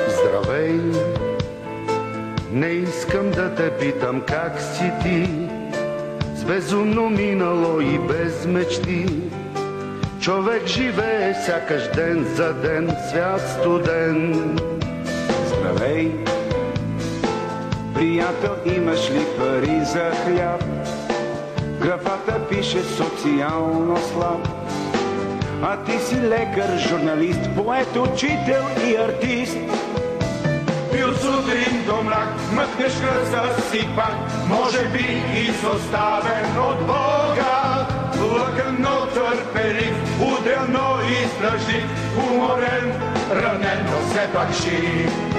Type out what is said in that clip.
Здравей, не искам да те питам как си ти, с безумно минало и без мечти. Човек живее сякаш ден за ден, свят студен. Здравей, приятел, имаш ли пари за хляб? Графата пише социално слаб. А ти си лекар, журналист, поет, учител и артист. Бил сутрин до мрак, мъкнеш кръста си пак, може би изоставен от Бога. Лъкан, но търпелив, удрян, но издържлив, уморен, ранен, но все пак жив.